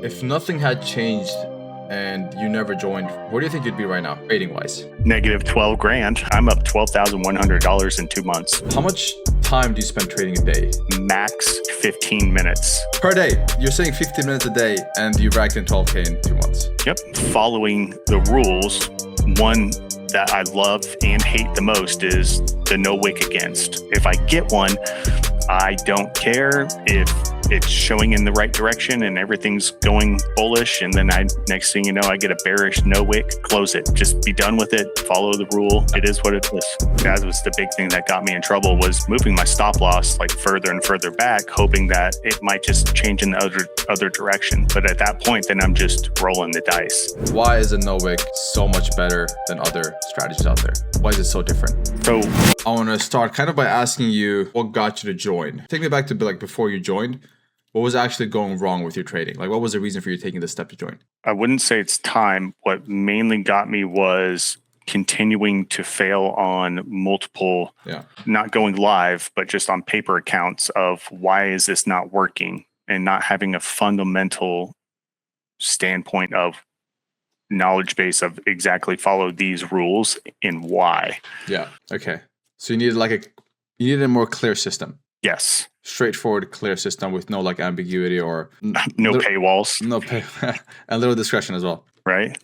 If nothing had changed and you never joined, where do you think you'd be right now, rating wise? Negative 12 grand. I'm up $12,100 in 2 months. How much time do you spend trading a day? Max 15 minutes. Per day. You're saying 15 minutes a day and you racked in 12K in 2 months. Yep. Following the rules, one that I love and hate the most is the Nowick against. If I get one, I don't care if it's showing in the right direction and everything's going bullish, and then next thing you know, I get a bearish Nowick. Close it. Just be done with it. Follow the rule. It is what it is. That was the big thing that got me in trouble, was moving my stop loss like further and further back, hoping that it might just change in the other direction. But at that point, then I'm just rolling the dice. Why is a Nowick so much better than other strategies out there? Why is it so different? So I want to start kind of by asking you what got you to join. Take me back to like before you joined. What was actually going wrong with your trading? Like, what was the reason for you taking the step to join? I wouldn't say it's time. What mainly got me was continuing to fail on multiple, not going live, but just on paper accounts of why is this not working, and not having a fundamental standpoint of knowledge base of exactly follow these rules and why. Yeah. Okay. So you needed a more clear system. Yes. Straightforward, clear system with no like ambiguity or no paywalls. No pay and little discretion as well. Right.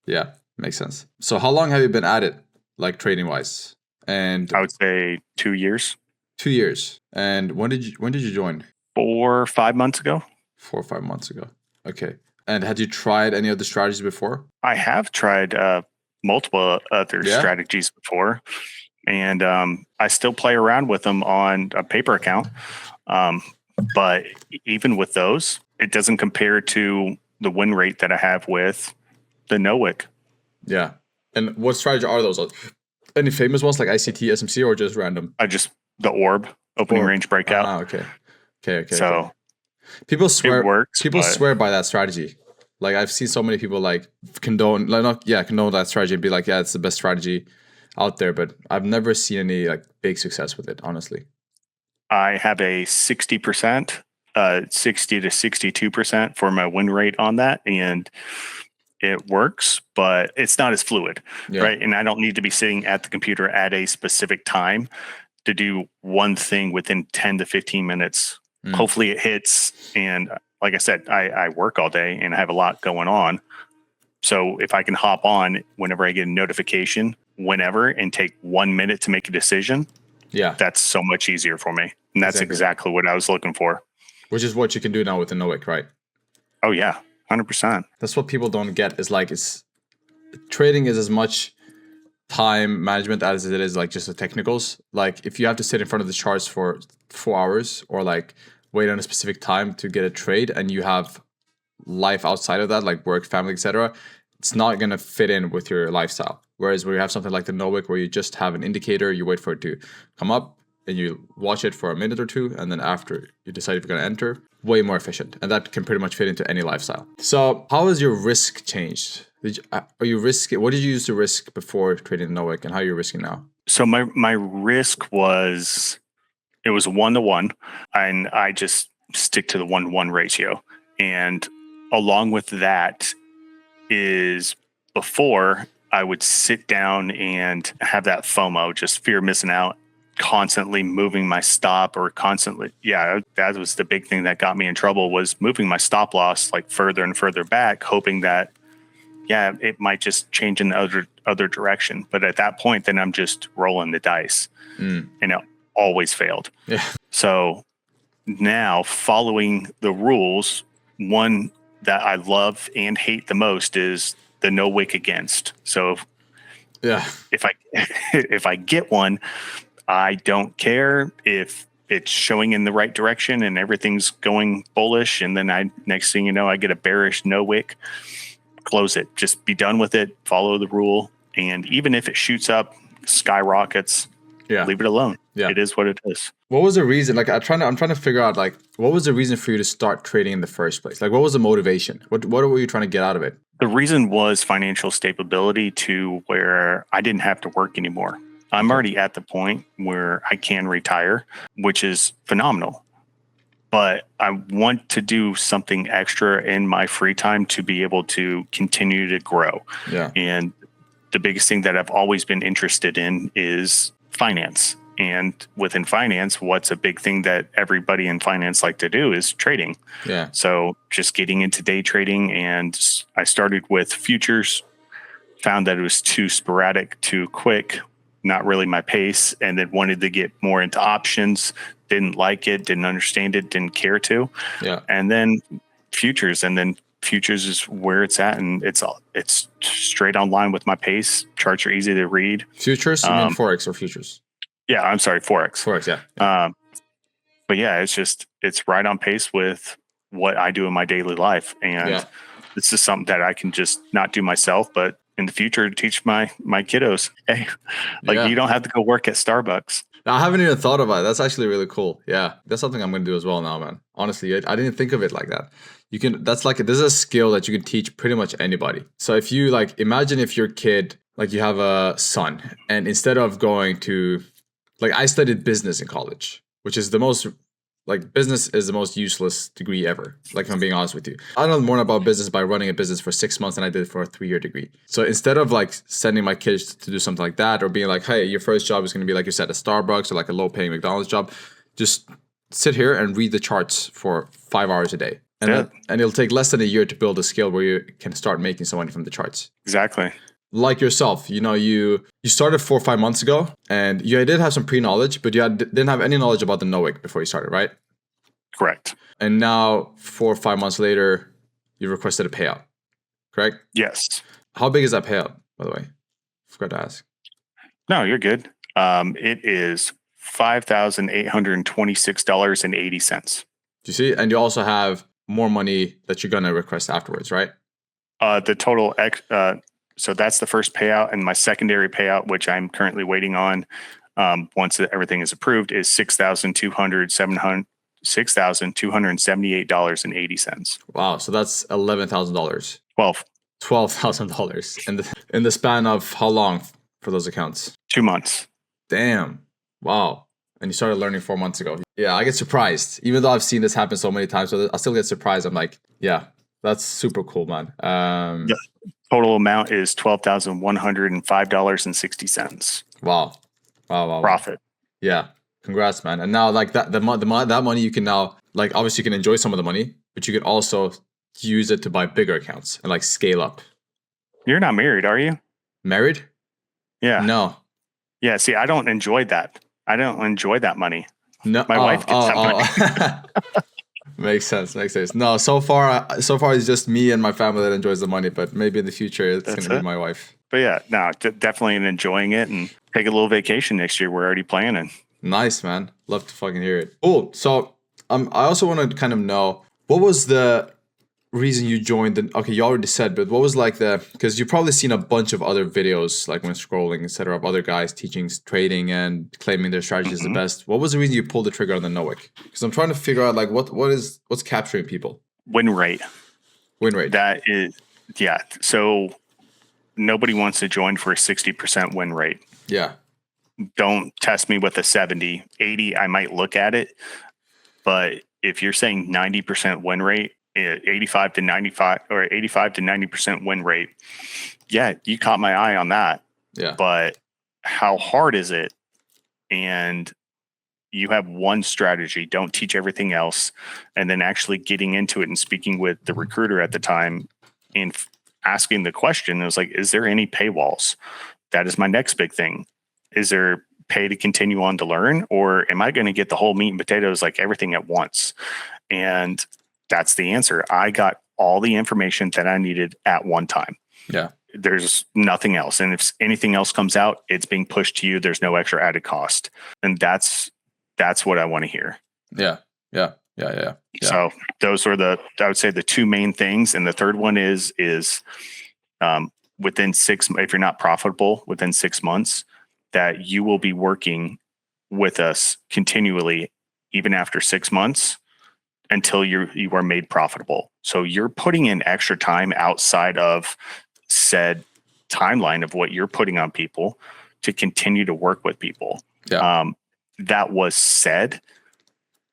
Yeah, makes sense. So how long have you been at it, like trading wise? And I would say 2 years. 2 years. And when did you join? 4 or 5 months ago. 4 or 5 months ago. Okay. And had you tried any of the strategies before? I have tried multiple other strategies before. And I still play around with them on a paper account. But even with those, it doesn't compare to the win rate that I have with the Nowick. Yeah. And what strategy are those? Any famous ones like ICT, SMC, or just random? The orb, opening range breakout. Okay. So people swear it works. People swear by that strategy. Like I've seen so many people like condone that strategy and be like, yeah, it's the best strategy out there, but I've never seen any like big success with it, honestly. I have a 60%, 60 to 62% for my win rate on that, and it works, but it's not as fluid, right? And I don't need to be sitting at the computer at a specific time to do one thing within 10 to 15 minutes. Hopefully it hits, and like I said, I work all day and I have a lot going on. So if I can hop on whenever I get a notification, whenever, and take 1 minute to make a decision, that's so much easier for me. And that's exactly what I was looking for. Which is what you can do now with the Nowick, right? Oh yeah, 100%. That's what people don't get, is like trading is as much time management as it is like just the technicals. Like if you have to sit in front of the charts for 4 hours or like wait on a specific time to get a trade, and you have life outside of that, like work, family, etc., it's not going to fit in with your lifestyle. Whereas where you have something like the Nowick, where you just have an indicator, you wait for it to come up and you watch it for a minute or two, and then after you decide if you're going to enter, way more efficient. And that can pretty much fit into any lifestyle. So how has your risk changed? What did you use to risk before trading the Nowick, and how are you risking now? So my risk was, it was 1-to-1, and I just stick to the 1-to-1 ratio. And along with that is, before I would sit down and have that FOMO, just fear of missing out, constantly moving my stop, or constantly, that was the big thing that got me in trouble, was moving my stop loss like further and further back, hoping that, it might just change in the other direction. But at that point, then I'm just rolling the dice, and it always failed. Yeah. So now, following the rules, one that I love and hate the most is the Nowick against. So if I get one, I don't care if it's showing in the right direction and everything's going bullish, and then next thing you know, I get a bearish Nowick. Close it. Just be done with it. Follow the rule. And even if it shoots up, skyrockets, leave it alone. It is what it is. What was the reason? Like I'm trying to figure out, like, what was the reason for you to start trading in the first place? Like, what was the motivation? What were you trying to get out of it? The reason was financial stability, to where I didn't have to work anymore. I'm already at the point where I can retire, which is phenomenal. but I want to do something extra in my free time to be able to continue to grow. Yeah. And the biggest thing that I've always been interested in is finance. And within finance, what's a big thing that everybody in finance like to do is trading. Yeah. So just getting into day trading, and I started with futures, found that it was too sporadic, too quick, not really my pace, and then wanted to get more into options. Didn't like it, didn't understand it, didn't care to. Yeah. And then futures, is where it's at, and it's straight online with my pace. Charts are easy to read. Futures? You mean Forex or futures? Yeah, I'm sorry, Forex. Forex, yeah. But yeah, it's right on pace with what I do in my daily life. And this is something that I can just not do myself, but in the future teach my kiddos. Hey, you don't have to go work at Starbucks. I haven't even thought about it. That's actually really cool. Yeah, that's something I'm going to do as well now, man. Honestly, I didn't think of it like that. You can, this is a skill that you can teach pretty much anybody. So if you imagine if your kid, you have a son, and instead of going to, I studied business in college, which is the most, business is the most useless degree ever. If I'm being honest with you. I know more about business by running a business for 6 months than I did for a 3-year degree. So instead of sending my kids to do something like that, or being like, hey, your first job is going to be, like you said, a Starbucks or a low paying McDonald's job, just sit here and read the charts for 5 hours a day. And it'll take less than a year to build a skill where you can start making some money from the charts. Exactly. Like yourself, you started 4 or 5 months ago, and you did have some pre-knowledge, but you didn't have any knowledge about the Nowick before you started, right? Correct. And now 4 or 5 months later, you requested a payout, correct? Yes. How big is that payout, by the way? Forgot to ask. No, you're good. It is $5,826.80. Do you see? And you also have more money that you're gonna request afterwards, right? The total so that's the first payout, and my secondary payout, which I'm currently waiting on, once everything is approved, is $6,278.80. Wow, so that's $11,000. $12,000 in the span of how long for those accounts? 2 months. Damn. Wow. And you started learning 4 months ago. Yeah, I get surprised. Even though I've seen this happen so many times, so I still get surprised. I'm like, yeah, that's super cool, man. The total amount is $12,105.60. Wow. Profit. Yeah. Congrats, man. And now that money you can now, obviously you can enjoy some of the money, but you can also use it to buy bigger accounts and scale up. You're not married, are you? Married? Yeah. No. Yeah, see, I don't enjoy that. I don't enjoy that money. No. My wife gets that money. Makes sense. No, so far it's just me and my family that enjoys the money, but maybe in the future it's going to be my wife. But yeah, no, definitely enjoying it, and take a little vacation next year. We're already planning. Nice, man. Love to fucking hear it. Cool. So I also want to kind of know, what was the reason you joined okay, you already said, but what was because you've probably seen a bunch of other videos, when scrolling, etc., of other guys teaching trading and claiming their strategy is the best. What was the reason you pulled the trigger on the Nowick? Because I'm trying to figure out what's capturing people. Win rate. That is, yeah. So nobody wants to join for a 60% win rate. Yeah. Don't test me with a 70, 80. I might look at it, but if you're saying 90% win rate, 85 to 95 or 85 to 90% win rate, yeah, you caught my eye on that. Yeah. But how hard is it? And you have one strategy, don't teach everything else. And then actually getting into it and speaking with the recruiter at the time and asking the question, it was like, is there any paywalls? That is my next big thing. Is there pay to continue on to learn, or am I going to get the whole meat and potatoes, everything at once? And that's the answer. I got all the information that I needed at one time. Yeah. There's nothing else. And if anything else comes out, it's being pushed to you. There's no extra added cost. And that's what I want to hear. Yeah. So those are I would say the two main things. And the third one is within if you're not profitable within 6 months, that you will be working with us continually, even after 6 months, until you are made profitable. So you're putting in extra time outside of said timeline of what you're putting on people to continue to work with people. Yeah. That was said,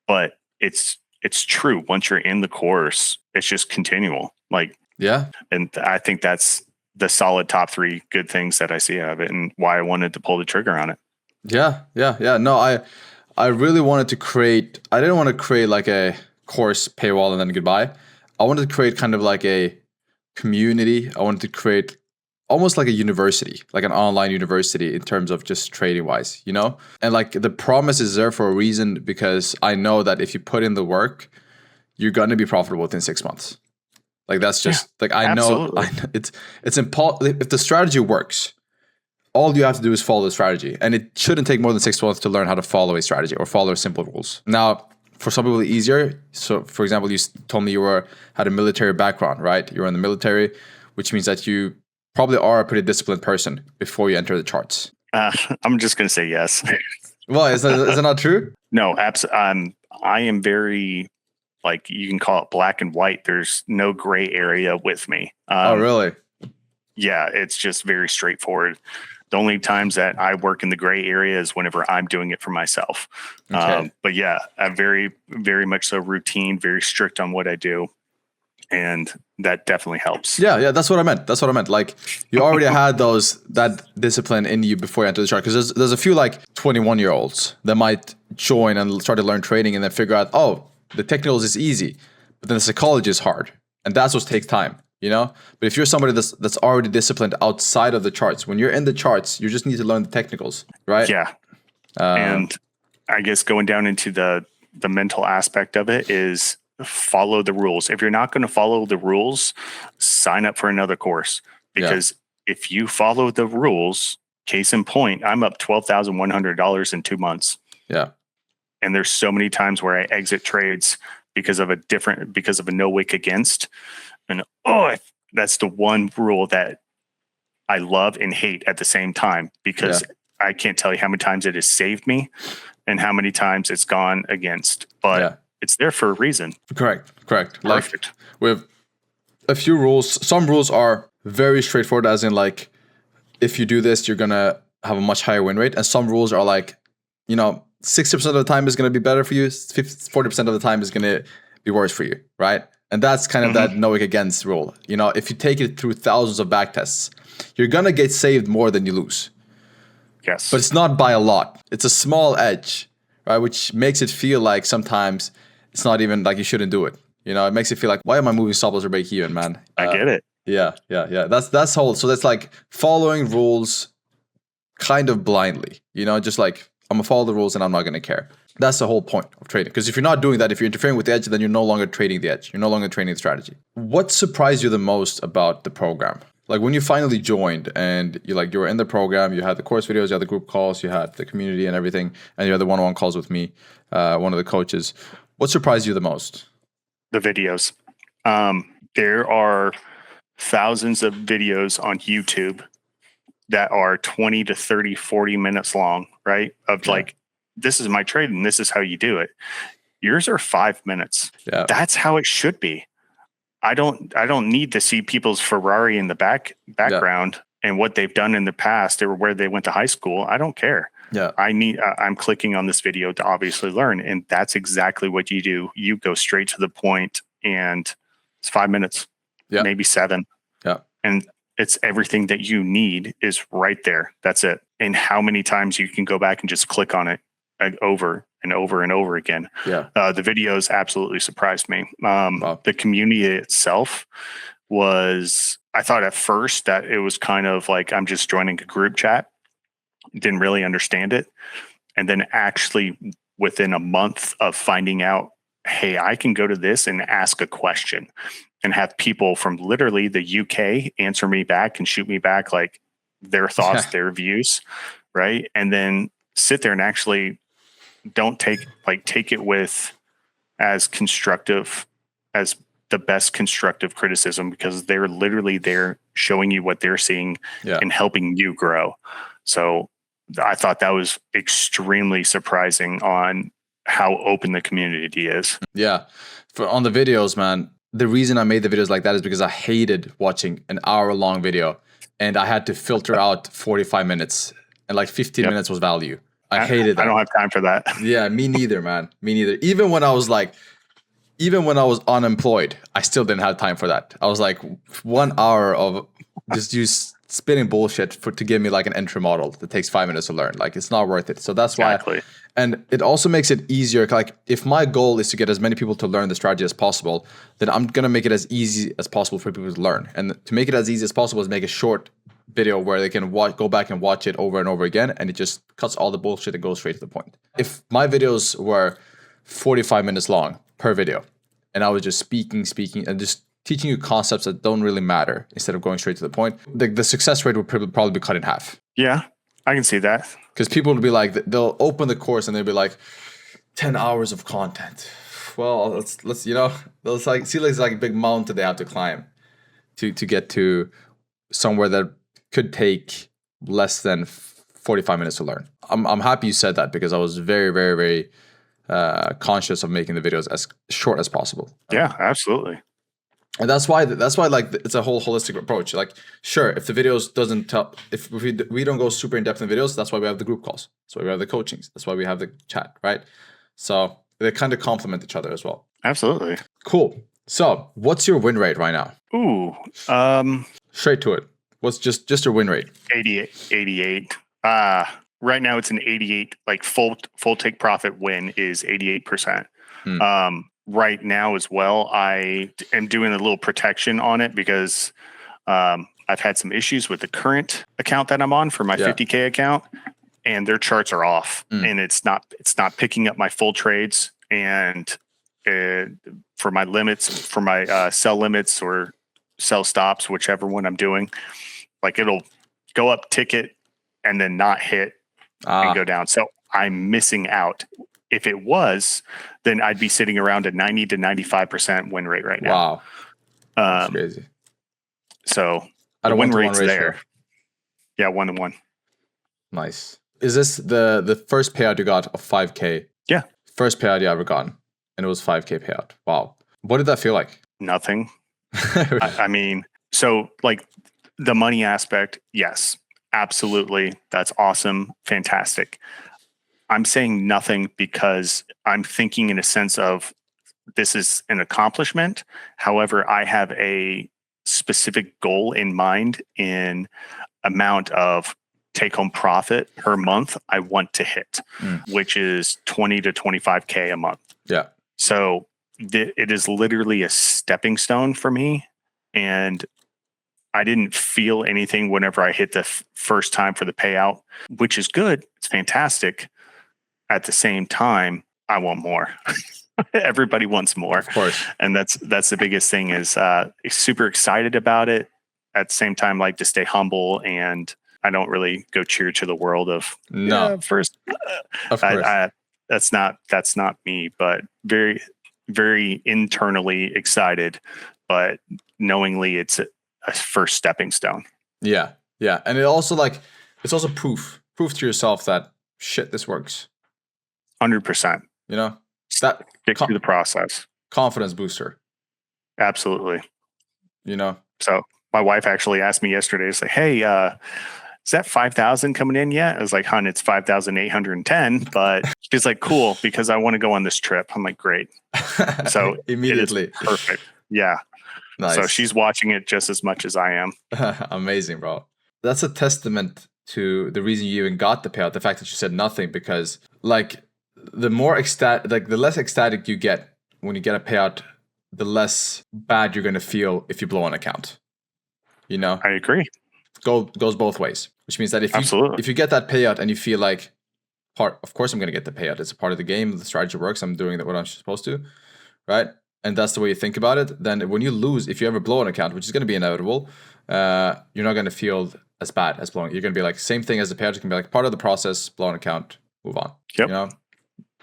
but it's it's true. Once you're in the course, it's just continual. Like, Yeah. and I think that's the solid top 3 good things that I see out of it, and why I wanted to pull the trigger on it. Yeah. No, I really wanted to create. I didn't want to create like a course paywall and then goodbye. I wanted to create kind of like a community. I wanted to create almost like a university, like an online university in terms of just trading wise, you know? And like the promise is there for a reason, because I know that if you put in the work, you're going to be profitable within 6 months. Like that's just like, I know it's impossible. If the strategy works, all you have to do is follow the strategy, and it shouldn't take more than 6 months to learn how to follow a strategy or follow simple rules. Now, for some people, easier. So, for example, you told me you had a military background, right? You were in the military, which means that you probably are a pretty disciplined person before you enter the charts. I'm just going to say yes. Well, is that not true? No, absolutely. I am very, like, you can call it black and white. There's no gray area with me. Oh, really? Yeah, it's just very straightforward. The only times that I work in the gray area is whenever I'm doing it for myself. Okay. But yeah, I'm very, very much so routine, very strict on what I do. And that definitely helps. Yeah, that's what I meant. Like, you already had that discipline in you before you enter the chart. Because there's a few like 21-year-olds that might join and start to learn trading and then figure out, oh, the technicals is easy, but then the psychology is hard. And that's what takes time. You know, but if you're somebody that's already disciplined outside of the charts, when you're in the charts, you just need to learn the technicals, right? Yeah. And I guess going down into the mental aspect of it is follow the rules. If you're not going to follow the rules, sign up for another course, because if you follow the rules, case in point, I'm up $12,100 in 2 months. Yeah. And there's so many times where I exit trades because of a Nowick against. And that's the one rule that I love and hate at the same time, because I can't tell you how many times it has saved me and how many times it's gone against. But it's there for a reason. Correct. Perfect. Like, with a few rules, some rules are very straightforward, as in like, if you do this, you're gonna have a much higher win rate. And some rules are like, 60% of the time is gonna be better for you, 40% of the time is gonna be worse for you, right? And that's kind of that Nowick against rule. If you take it through thousands of back tests, you're going to get saved more than you lose. Yes. But it's not by a lot. It's a small edge, right? Which makes it feel like sometimes it's not even like you shouldn't do it. It makes it feel like, why am I moving stop loss or break even, man? I get it. Yeah. That's whole. So that's like following rules kind of blindly, just like, I'm going to follow the rules and I'm not going to care. That's the whole point of trading. Because if you're not doing that, if you're interfering with the edge, then you're no longer trading the edge. You're no longer trading the strategy. What surprised you the most about the program? Like when you finally joined and you were in the program, you had the course videos, you had the group calls, you had the community and everything, and you had the one-on-one calls with me, one of the coaches. What surprised you the most? The videos. There are thousands of videos on YouTube that are 20 to 30, 40 minutes long, right? Like, this is my trade and this is how you do it. Yours are 5 minutes. Yeah. That's how it should be. I don't need to see people's Ferrari in the background and what they've done in the past or where they went to high school. I don't care. Yeah. I'm clicking on this video to obviously learn. And that's exactly what you do. You go straight to the point, and it's 5 minutes, maybe 7. Yeah. And it's everything that you need is right there. That's it. And how many times you can go back and just click on it over and over and over again. Yeah. The videos absolutely surprised me. Wow. The community itself was, I thought at first that it was kind of like, I'm just joining a group chat. Didn't really understand it. And then actually within a month of finding out, hey, I can go to this and ask a question and have people from literally the UK answer me back and shoot me back like their thoughts, their views, right? And then sit there and actually don't take it with as constructive as the best constructive criticism, because they're literally there showing you what they're seeing and helping you grow. So I thought that was extremely surprising on how open the community is. Yeah. On the videos, man, the reason I made the videos like that is because I hated watching an hour-long video and I had to filter out 45 minutes and like 15 minutes was value. I hated that. I don't have time for that. Yeah, me neither, man. Me neither. Even when I was like even when I was unemployed, I still didn't have time for that. I was like 1 hour of just use spinning bullshit to give me like an entry model that takes 5 minutes to learn. Like it's not worth it. So that's Exactly. why. And it also makes it easier. Like if my goal is to get as many people to learn the strategy as possible, then I'm gonna make it as easy as possible for people to learn. And to make it as easy as possible is make a short video where they can go back and watch it over and over again, and it just cuts all the bullshit and goes straight to the point. If my videos were 45 minutes long per video, and I was just speaking, and just teaching you concepts that don't really matter instead of going straight to the point, the success rate would probably be cut in half. Yeah, I can see that. Because people will be like, they'll open the course and they'll be like, 10 hours of content. Well, let's it's like, see, it's like a big mountain they have to climb to get to somewhere that could take less than 45 minutes to learn. I'm happy you said that, because I was very, very, very conscious of making the videos as short as possible. Yeah, absolutely. And that's why like it's a whole holistic approach. Like, sure, if the videos doesn't tell, if we don't go super in depth in videos, that's why we have the group calls. That's why we have the coachings. That's why we have the chat, right? So they kind of complement each other as well. Absolutely. Cool. So what's your win rate right now? Ooh, Straight to it. What's just your win rate? 88. Right now it's an 88. Like full take profit win is 88%. Right now as well, I am doing a little protection on it because I've had some issues with the current account that I'm on for my 50K account, and their charts are off, and it's not picking up my full trades, and for my limits, for my sell limits or sell stops, whichever one I'm doing, like it'll go up ticket and then not hit and go down. So I'm missing out. If it was, then I'd be sitting around a 90 to 95% win rate right now. Wow. That's crazy. So the win rate's there. Yeah, 1-to-1. Nice. Is this the first payout you got of 5K? Yeah. First payout you ever gotten, and it was 5K payout. Wow. What did that feel like? Nothing. I mean, so like the money aspect, yes, absolutely. That's awesome. Fantastic. I'm saying nothing because I'm thinking in a sense of this is an accomplishment. However, I have a specific goal in mind in amount of take-home profit per month I want to hit, which is 20 to 25K a month. Yeah. So it is literally a stepping stone for me. And I didn't feel anything whenever I hit the first time for the payout, which is good. It's fantastic. At the same time, I want more. Everybody wants more. Of course. And that's the biggest thing is super excited about it. At the same time, like to stay humble, and I don't really go cheer to the world of first. Of course. That's not me, but very, very internally excited, but knowingly it's a first stepping stone. Yeah. Yeah. And it's also proof to yourself that shit, this works. 100%. You know, that stick to the process. Confidence booster. Absolutely. You know, so my wife actually asked me yesterday, it's like, hey, is that 5,000 coming in yet? I was like, hon, it's 5,810, but she's like, cool, because I want to go on this trip. I'm like, great. So immediately. Perfect. Yeah. Nice. So she's watching it just as much as I am. Amazing, bro. That's a testament to the reason you even got the payout. The fact that you said nothing, because like the less ecstatic you get when you get a payout, the less bad you're going to feel if you blow an account. You know? I agree. Goes both ways, which means that if you get that payout and you feel like, of course I'm going to get the payout. It's a part of the game. The strategy works. I'm doing what I'm supposed to, right? And that's the way you think about it. Then when you lose, if you ever blow an account, which is going to be inevitable, you're not going to feel as bad as blowing. You're going to be like, same thing as the payout. You can be like, part of the process, blow an account, move on. Yep. You know?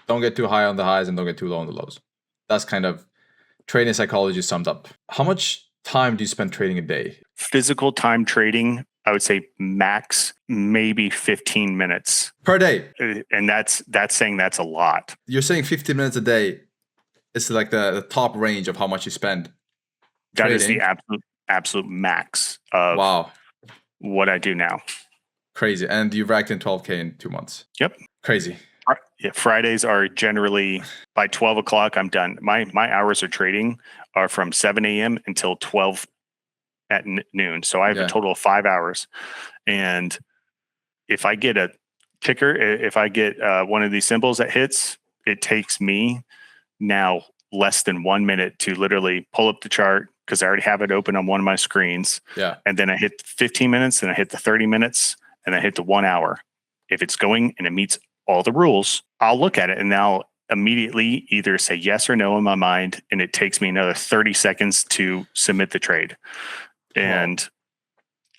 Don't get too high on the highs and don't get too low on the lows. That's kind of trading psychology summed up. How much time do you spend trading a day? Physical time trading, I would say max maybe 15 minutes per day. And that's saying that's a lot. You're saying 15 minutes a day is like the top range of how much you spend. That is the absolute max of what I do now. Crazy. And you've racked in 12K in 2 months. Yep. Crazy. Yeah, Fridays are generally by 12 o'clock. I'm done. My hours of trading are from 7 a.m. until 12 at noon. So I have a Yeah. total of 5 hours. And if I get a ticker, if I get one of these symbols that hits, it takes me now less than 1 minute to literally pull up the chart because I already have it open on one of my screens. Yeah. And then I hit 15 minutes, and I hit the 30 minutes, and I hit the 1 hour. If it's going and it meets all the rules, I'll look at it and now immediately either say yes or no in my mind. And it takes me another 30 seconds to submit the trade. And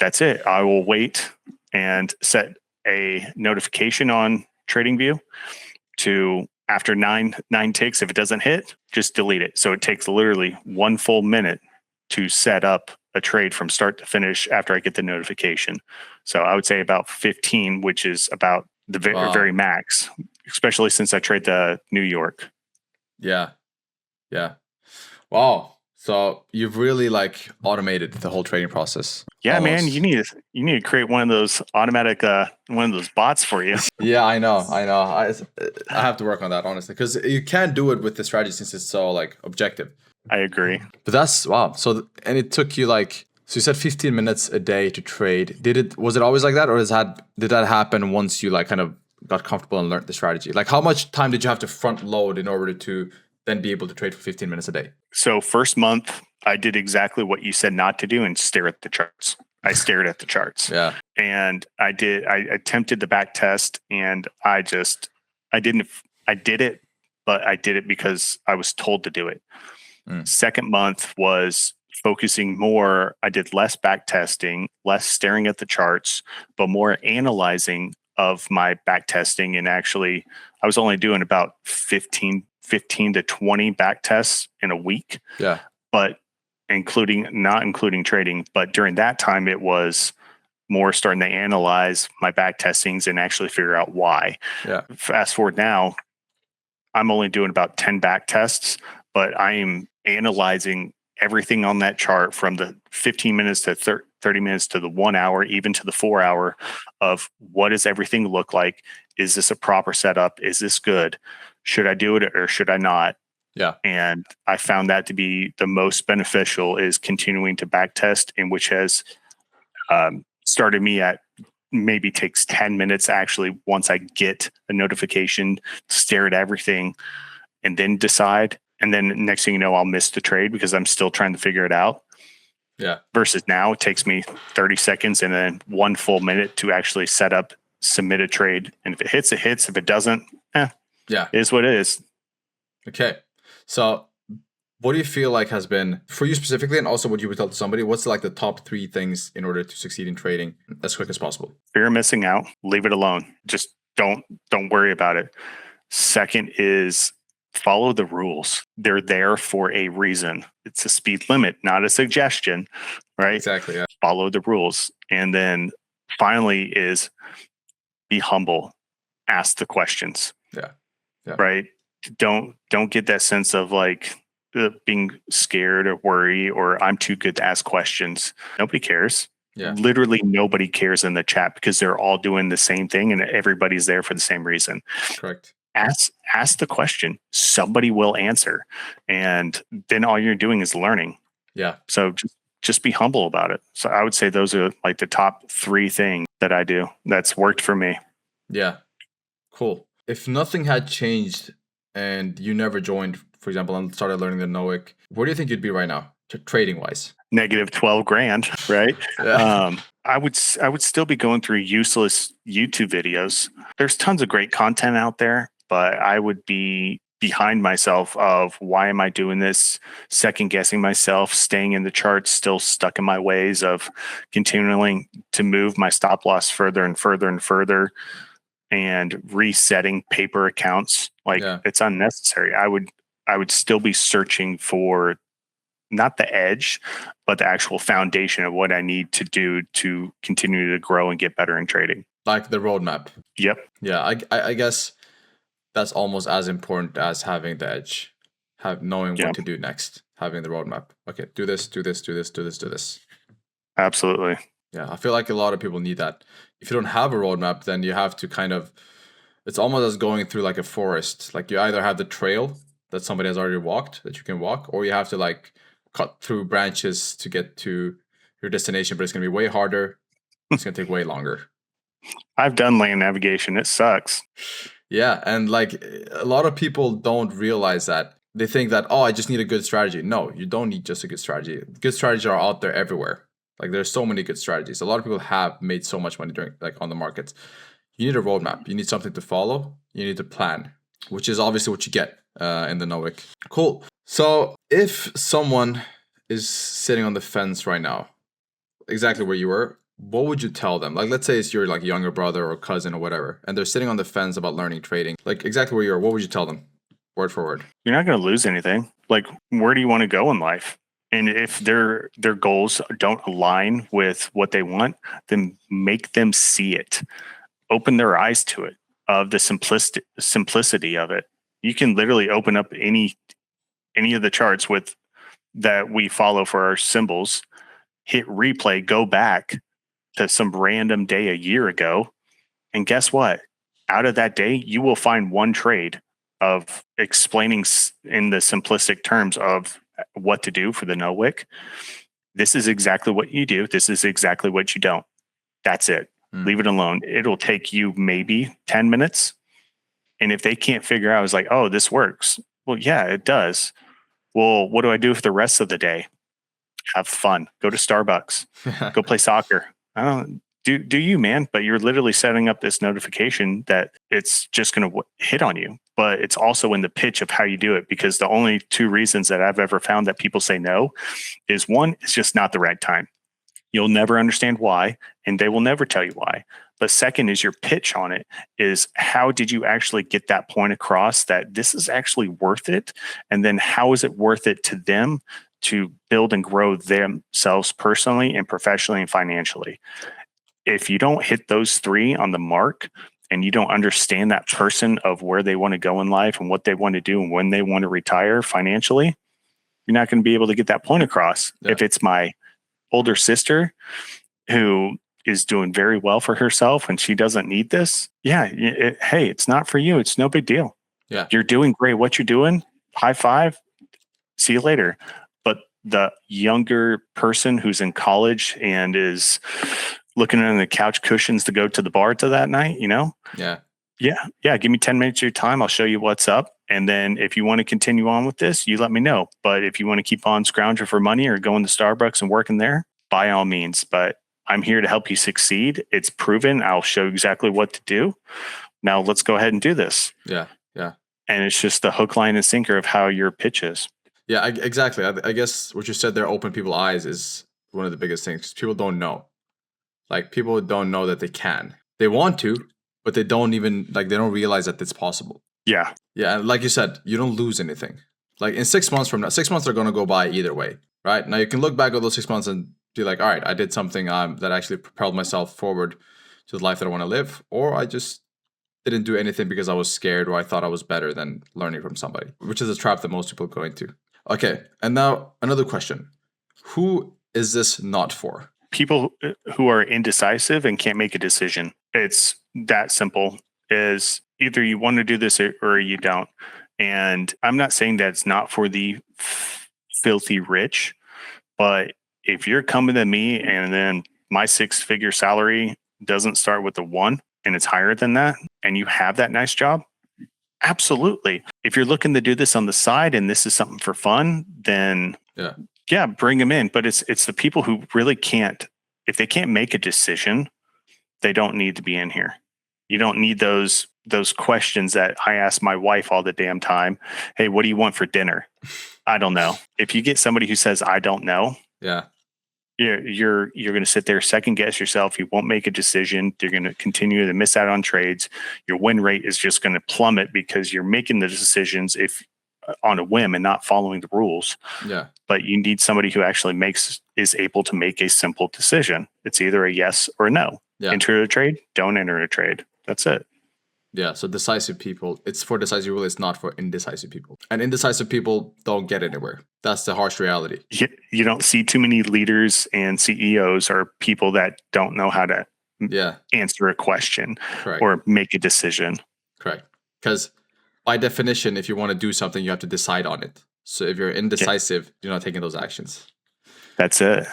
that's it. I will wait and set a notification on TradingView to after nine ticks. If it doesn't hit, just delete it. So it takes literally 1 full minute to set up a trade from start to finish after I get the notification. So I would say about 15, which is about the very max, especially since I trade the New York. Yeah. Yeah. Wow. So you've really like automated the whole trading process. Yeah, almost. man, you need to create one of those automatic one of those bots for you. Yeah, I know. I have to work on that, honestly, because you can't do it with the strategy since it's so like objective. I agree. But that's wow. So and it took you like, so you said 15 minutes a day to trade. Was it always like that, or did that happen once you like kind of got comfortable and learned the strategy? Like how much time did you have to front load in order to then be able to trade for 15 minutes a day? So first month, I did exactly what you said not to do and stare at the charts. I stared at the charts. Yeah. And I attempted the back test, and I did it, but I did it because I was told to do it. Second month was focusing more. I did less back testing, less staring at the charts, but more analyzing of my back testing. And actually, I was only doing about 15 to 20 back tests in a week. Yeah. But not including trading. But during that time, it was more starting to analyze my back testings and actually figure out why. Yeah. Fast forward now, I'm only doing about 10 back tests, but I am analyzing everything on that chart from the 15 minutes to 30 minutes to the 1 hour, even to the 4 hour of what does everything look like? Is this a proper setup? Is this good? Should I do it or should I not? Yeah. And I found that to be the most beneficial is continuing to back test, and which has started me at maybe takes 10 minutes actually once I get a notification, stare at everything and then decide. And then next thing you know, I'll miss the trade because I'm still trying to figure it out. Yeah. Versus now it takes me 30 seconds and then 1 full minute to actually set up, submit a trade. And if it hits, it hits. If it doesn't, yeah, it is what it is. Okay. So what do you feel like has been, for you specifically, and also what you would tell to somebody, what's like the top 3 things in order to succeed in trading as quick as possible? Fear of missing out. Leave it alone. Just don't worry about it. Second is follow the rules. They're there for a reason. It's a speed limit, not a suggestion, right? Exactly. Yeah. Follow the rules. And then finally is be humble. Ask the questions. Yeah. Right. Don't get that sense of like being scared or worry or I'm too good to ask questions. Nobody cares. Yeah. Literally nobody cares in the chat because they're all doing the same thing and everybody's there for the same reason. Correct. Ask the question. Somebody will answer. And then all you're doing is learning. Yeah. So just be humble about it. So I would say those are like the top 3 things that I do that's worked for me. Yeah. Cool. If nothing had changed and you never joined, for example, and started learning the Nowick, where do you think you'd be right now, trading wise? Negative 12 grand, right? Yeah. I would still be going through useless YouTube videos. There's tons of great content out there, but I would be behind myself of why am I doing this, second guessing myself, staying in the charts, still stuck in my ways of continuing to move my stop loss further and further and further and resetting paper accounts. It's unnecessary. I would still be searching for not the edge, but the actual foundation of what I need to do to continue to grow and get better in trading. Like the roadmap. Yep. Yeah, I guess that's almost as important as having the edge, knowing what to do next, having the roadmap. Okay, do this, do this, do this, do this, do this. Absolutely. Yeah, I feel like a lot of people need that. If you don't have a roadmap, then you have to kind of It's almost as going through like a forest. Like you either have the trail that somebody has already walked that you can walk, or you have to like cut through branches to get to your destination, but it's gonna be way harder. It's gonna take way longer. I've done land navigation. It sucks. Yeah, and like a lot of people don't realize that. They think that, oh, I just need a good strategy. No, you don't need just a good strategy. Good strategies are out there everywhere. Like there's so many good strategies. A lot of people have made so much money during like on the markets. You need a roadmap. You need something to follow. You need to plan, which is obviously what you get in the Nowick. Cool. So if someone is sitting on the fence right now, exactly where you were, what would you tell them? Like, let's say it's your like younger brother or cousin or whatever, and they're sitting on the fence about learning trading. Like exactly where you are, what would you tell them, word for word? You're not going to lose anything. Like, where do you want to go in life? And if their goals don't align with what they want, then make them see it. Open their eyes to it, of the simplicity of it. You can literally open up any of the charts with that we follow for our symbols, hit replay, go back to some random day a year ago, and guess what? Out of that day, you will find one trade of explaining in the simplistic terms of what to do for the Nowick. This is exactly what you do. This is exactly what you don't. That's it. Leave it alone. It'll take you maybe 10 minutes. And if they can't figure out, it's like, oh, this works. Well, yeah, it does. Well, what do I do for the rest of the day? Have fun. Go to Starbucks. Go play soccer. I don't do you, man. But you're literally setting up this notification that it's just going to hit on you. But it's also in the pitch of how you do it, because the only two reasons that I've ever found that people say no is, one, it's just not the right time. You'll never understand why, and they will never tell you why. But second is your pitch on it is, how did you actually get that point across that this is actually worth it? And then how is it worth it to them to build and grow themselves personally and professionally and financially? If you don't hit those three on the mark, and you don't understand that person of where they want to go in life and what they want to do and when they want to retire financially, you're not going to be able to get that point across. Yeah. If it's my older sister who is doing very well for herself and she doesn't need this, hey, it's not for you. It's no big deal. Yeah, you're doing great. What you're doing, high five, see you later. But the younger person who's in college and is looking on the couch cushions to go to the bar to that night, yeah, give me 10 minutes of your time. I'll show you what's up. And then if you want to continue on with this, you let me know. But if you want to keep on scrounging for money or going to Starbucks and working there, by all means. But I'm here to help you succeed. It's proven. I'll show you exactly what to do. Now let's go ahead and do this. Yeah. And it's just the hook, line, and sinker of how your pitch is. Yeah, exactly. I guess what you said there, open people's eyes, is one of the biggest things, because people don't know. Like, people don't know that they can. They want to, but they don't even, like, they don't realize that it's possible. Yeah. Yeah, and like you said, you don't lose anything. Like, in 6 months from now, 6 months are going to go by either way, right? Now, you can look back at those 6 months and be like, all right, I did something that actually propelled myself forward to the life that I want to live, or I just didn't do anything because I was scared, or I thought I was better than learning from somebody, which is a trap that most people go into. Okay, and now another question. Who is this not for? People who are indecisive and can't make a decision. It's that simple. Is either you want to do this or you don't. And I'm not saying that it's not for the filthy rich, but if you're coming to me and then my 6-figure salary doesn't start with a 1 and it's higher than that, and you have that nice job, absolutely. If you're looking to do this on the side and this is something for fun, then yeah, bring them in. But it's the people who really can't. If they can't make a decision, they don't need to be in here. You don't need those questions that I ask my wife all the damn time. Hey, what do you want for dinner? I don't know. If you get somebody who says I don't know, you're going to sit there, second guess yourself. You won't make a decision. You're going to continue to miss out on trades. Your win rate is just going to plummet because you're making the decisions on a whim and not following the rules. Yeah. But you need somebody who actually is able to make a simple decision. It's either a yes or a no. Yeah. Enter a trade, don't enter a trade. That's it. Yeah. So decisive people, it's for decisive people, it's not for indecisive people. And indecisive people don't get anywhere. That's the harsh reality. You don't see too many leaders and CEOs or people that don't know how to answer a question or make a decision. Because by definition, if you want to do something, you have to decide on it. So if you're indecisive, you're not taking those actions. That's it.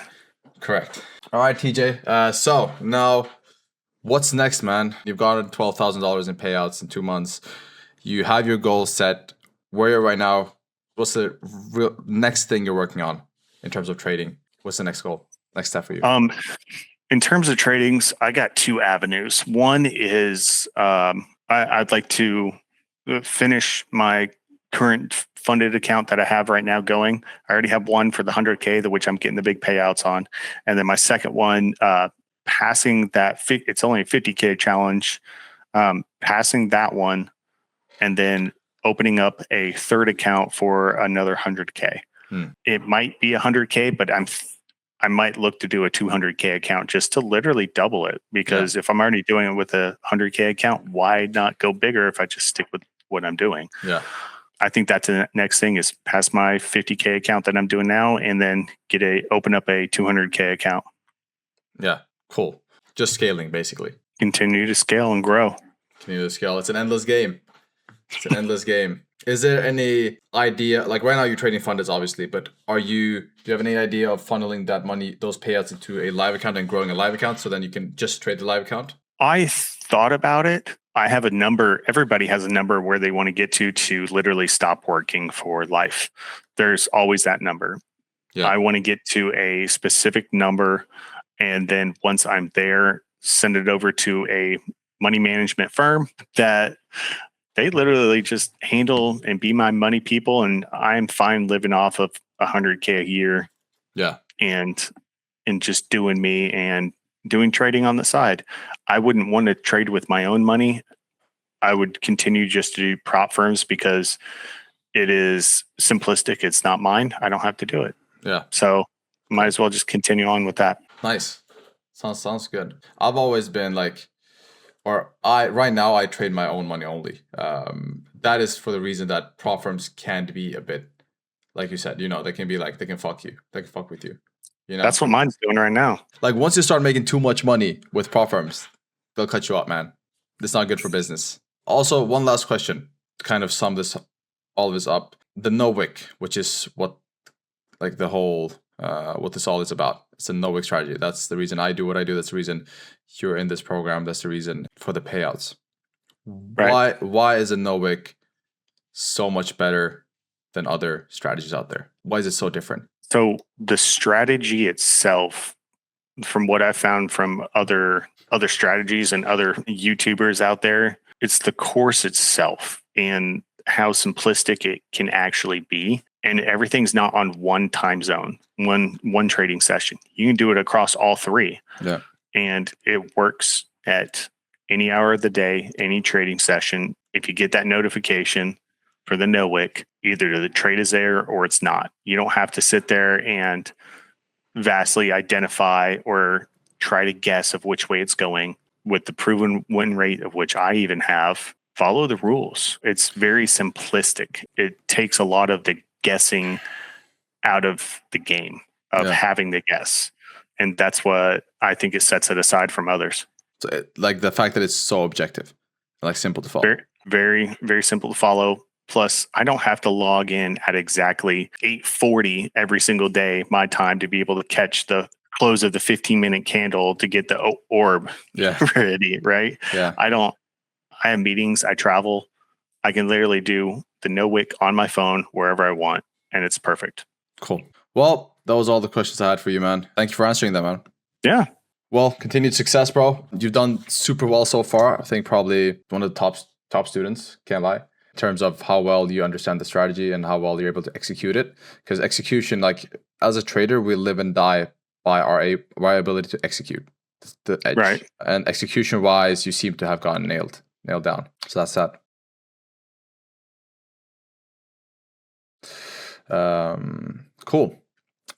Correct. All right, TJ. So now, what's next, man? You've gotten $12,000 in payouts in 2 months. You have your goal set. Where you're right now, what's the next thing you're working on in terms of trading? What's the next goal? Next step for you? In terms of tradings, I got 2 avenues. One is I'd like to finish my current funded account that I have right now going. I already have one for the 100K, which I'm getting the big payouts on. And then my second one, passing that, it's only a 50K challenge, passing that one, and then opening up a third account for another 100K. It might be 100K, but I might look to do a 200K account just to literally double it. Because if I'm already doing it with a 100K account, why not go bigger if I just stick with what I'm doing? Yeah. I think that's the next thing is pass my 50K account that I'm doing now and then open up a 200K account. Yeah. Cool. Just scaling, basically. Continue to scale and grow. Continue to scale. It's an endless game. It's an endless game. Is there any idea, like right now you're trading funders, obviously, but do you have any idea of funneling that money, those payouts into a live account and growing a live account so then you can just trade the live account? I thought about it. I have a number. Everybody has a number where they want to get to literally stop working for life. There's always that number. Yeah. I want to get to a specific number. And then once I'm there, send it over to a money management firm that they literally just handle and be my money people. And I'm fine living off of 100K a year. Yeah. And just doing me and doing trading on the side. I wouldn't want to trade with my own money. I would continue just to do prop firms because it is simplistic. It's not mine. I don't have to do it. Yeah. So might as well just continue on with that. Nice. Sounds good. I've always been like, right now I trade my own money only. That is for the reason that prop firms can be a bit, like you said, they can be like, they can fuck you. They can fuck with you. That's what mine's doing right now. Like once you start making too much money with prop firms, they'll cut you up, man. It's not good for business. Also, one last question to kind of sum all of this up. The Nowick, which is what the whole what this all is about. It's a Nowick strategy. That's the reason I do what I do. That's the reason you're in this program. That's the reason for the payouts. Right. Why is a Nowick so much better than other strategies out there? Why is it so different? So the strategy itself, from what I found from other strategies and other YouTubers out there, it's the course itself and how simplistic it can actually be. And everything's not on one time zone, one trading session. You can do it across all 3. Yeah. And it works at any hour of the day, any trading session. If you get that notification for the Nowick, either the trade is there or it's not. You don't have to sit there and vastly identify or try to guess of which way it's going. With the proven win rate of which I even have, follow the rules. It's very simplistic. It takes a lot of the guessing out of the game of having to guess. And that's what I think it sets it aside from others. So like the fact that it's so objective, like simple to follow. Very, very, very simple to follow. Plus, I don't have to log in at exactly 8:40 every single day, my time, to be able to catch the close of the 15-minute candle to get the orb ready, right? Yeah. I have meetings, I travel. I can literally do the Nowick on my phone wherever I want, and it's perfect. Cool. Well, that was all the questions I had for you, man. Thank you for answering them, man. Yeah. Well, continued success, bro. You've done super well so far. I think probably one of the top students, can't lie, in terms of how well you understand the strategy and how well you're able to execute it. Because execution, like as a trader, we live and die by our ability to execute the edge. Right. And execution wise, you seem to have gotten nailed down. So that's that. Cool.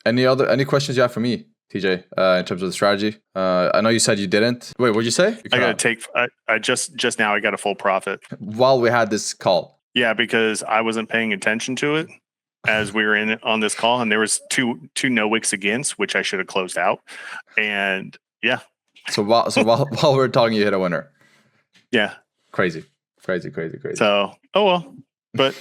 Any questions you have for me, TJ, in terms of the strategy? I know you said you didn't. Wait, what'd you say? I just now I got a full profit while we had this call. Yeah, because I wasn't paying attention to it as we were on this call, and there was two Nowicks against, which I should have closed out. And yeah. So while we're talking, you hit a winner. Yeah. Crazy. Crazy. So, oh well. But